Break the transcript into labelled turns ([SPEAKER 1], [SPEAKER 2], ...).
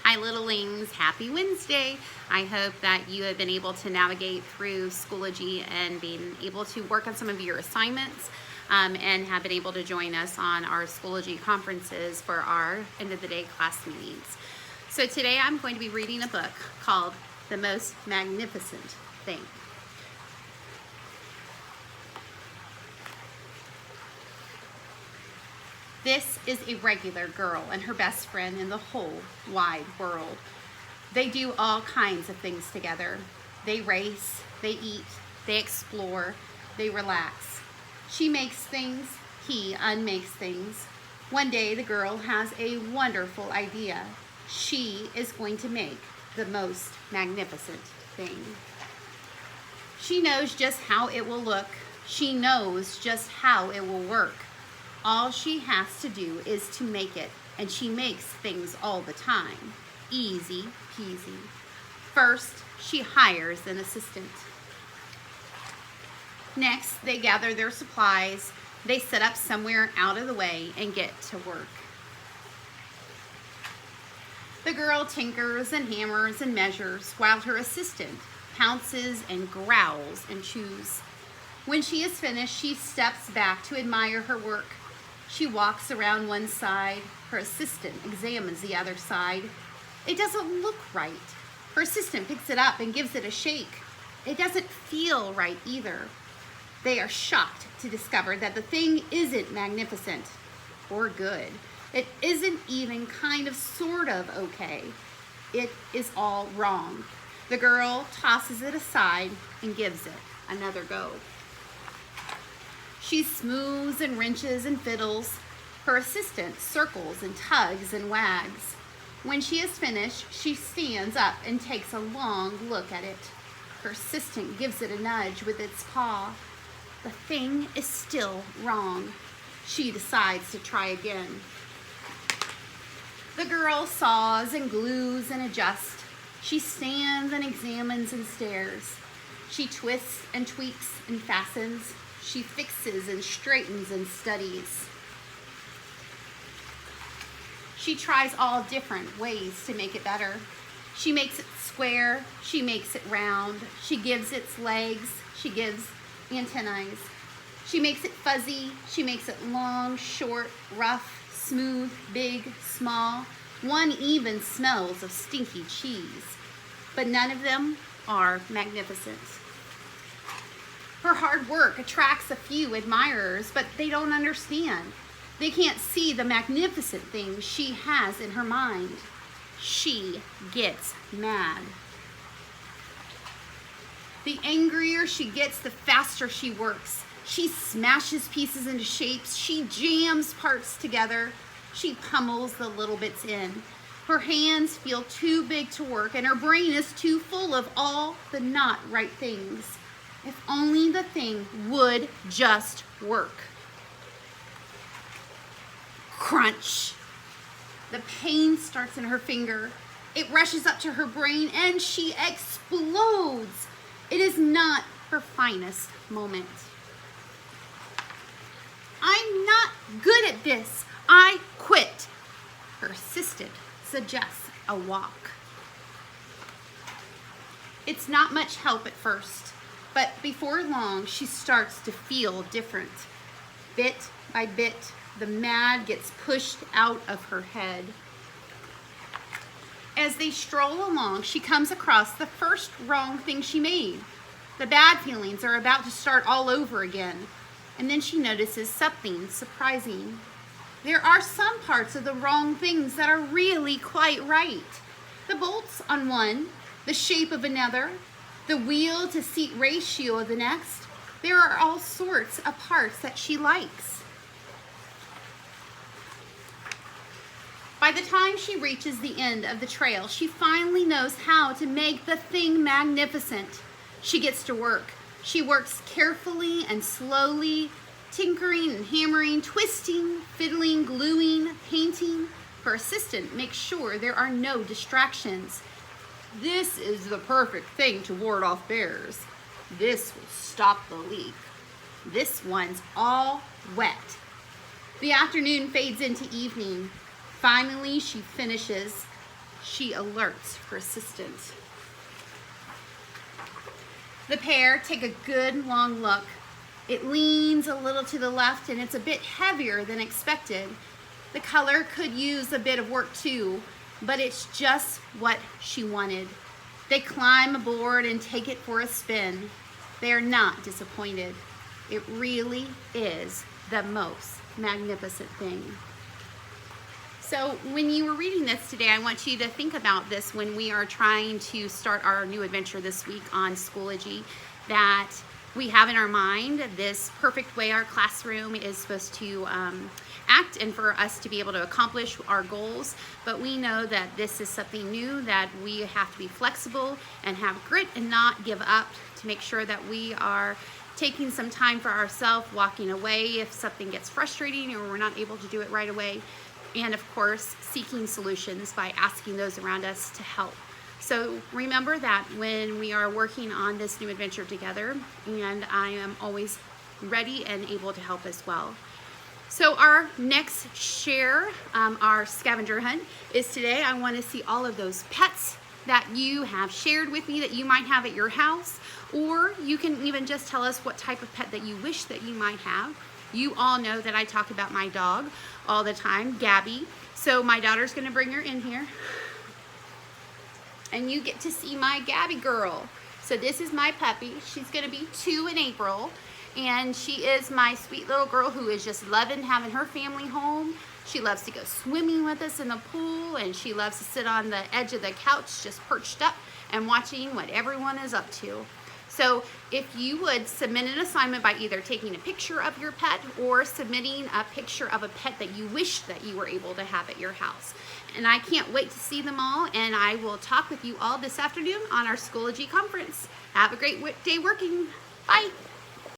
[SPEAKER 1] Hi Littlings, happy Wednesday. I hope that you have been able to navigate through Schoology and been able to work on some of your assignments and have been able to join us on our Schoology conferences for our end of the day class meetings. So today I'm going to be reading a book called The Most Magnificent Thing. This is a regular girl and her best friend in the whole wide world. They do all kinds of things together. They race, they eat, they explore, they relax. She makes things, he unmakes things. One day the girl has a wonderful idea. She is going to make the most magnificent thing. She knows just how it will look. She knows just how it will work. All she has to do is to make it, and she makes things all the time. Easy peasy. First, she hires an assistant. Next, they gather their supplies. They set up somewhere out of the way and get to work. The girl tinkers and hammers and measures while her assistant pounces and growls and chews. When she is finished, she steps back to admire her work. She walks around one side. Her assistant examines the other side. It doesn't look right. Her assistant picks it up and gives it a shake. It doesn't feel right either. They are shocked to discover that the thing isn't magnificent or good. It isn't even kind of sort of okay. It is all wrong. The girl tosses it aside and gives it another go. She smooths and wrenches and fiddles. Her assistant circles and tugs and wags. When she is finished, she stands up and takes a long look at it. Her assistant gives it a nudge with its paw. The thing is still wrong. She decides to try again. The girl saws and glues and adjusts. She stands and examines and stares. She twists and tweaks and fastens. She fixes and straightens and studies. She tries all different ways to make it better. She makes it square. She makes it round. She gives its legs. She gives antennae. She makes it fuzzy. She makes it long, short, rough, smooth, big, small. One even smells of stinky cheese. But none of them are magnificent. Her hard work attracts a few admirers, but they don't understand. They can't see the magnificent things she has in her mind. She gets mad. The angrier she gets, the faster she works. She smashes pieces into shapes. She jams parts together. She pummels the little bits in. Her hands feel too big to work, and her brain is too full of all the not right things. If only the thing would just work. Crunch. The pain starts in her finger. It rushes up to her brain and she explodes. It is not her finest moment. I'm not good at this. I quit. Her assistant suggests a walk. It's not much help at first. But before long, she starts to feel different. Bit by bit, the mad gets pushed out of her head. As they stroll along, she comes across the first wrong thing she made. The bad feelings are about to start all over again. And then she notices something surprising. There are some parts of the wrong things that are really quite right. The bolts on one, the shape of another, the wheel to seat ratio of the next. There are all sorts of parts that she likes. By the time she reaches the end of the trail, she finally knows how to make the thing magnificent. She gets to work. She works carefully and slowly, tinkering and hammering, twisting, fiddling, gluing, painting. Her assistant makes sure there are no distractions. This is the perfect thing to ward off bears. This will stop the leak. This one's all wet. The afternoon fades into evening. Finally, she finishes. she alerts for assistance. The pair take a good long look. It leans a little to the left and it's a bit heavier than expected. The color could use a bit of work too, but it's just what she wanted. They climb aboard and take it for a spin. They are not disappointed. It really is the most magnificent thing. So when you were reading this today, I want you to think about this when we are trying to start our new adventure this week on Schoology, that we have in our mind this perfect way our classroom is supposed to act and for us to be able to accomplish our goals. But we know that this is something new, that we have to be flexible and have grit and not give up, to make sure that we are taking some time for ourselves, walking away if something gets frustrating or we're not able to do it right away. And of course, seeking solutions by asking those around us to help. So remember that when we are working on this new adventure together, and I am always ready and able to help as well. So our next share, our scavenger hunt, is today. I want to see all of those pets that you have shared with me that you might have at your house, or you can even just tell us what type of pet that you wish that you might have. You all know that I talk about my dog all the time, Gabby. So my daughter's gonna bring her in here. And you get to see my Gabby girl. So this is my puppy. She's gonna be 2 in April. And she is my sweet little girl who is just loving having her family home. She loves to go swimming with us in the pool, and she loves to sit on the edge of the couch just perched up and watching what everyone is up to. So if you would submit an assignment by either taking a picture of your pet or submitting a picture of a pet that you wish that you were able to have at your house. And I can't wait to see them all, and I will talk with you all this afternoon on our Schoology conference. Have a great day working. Bye.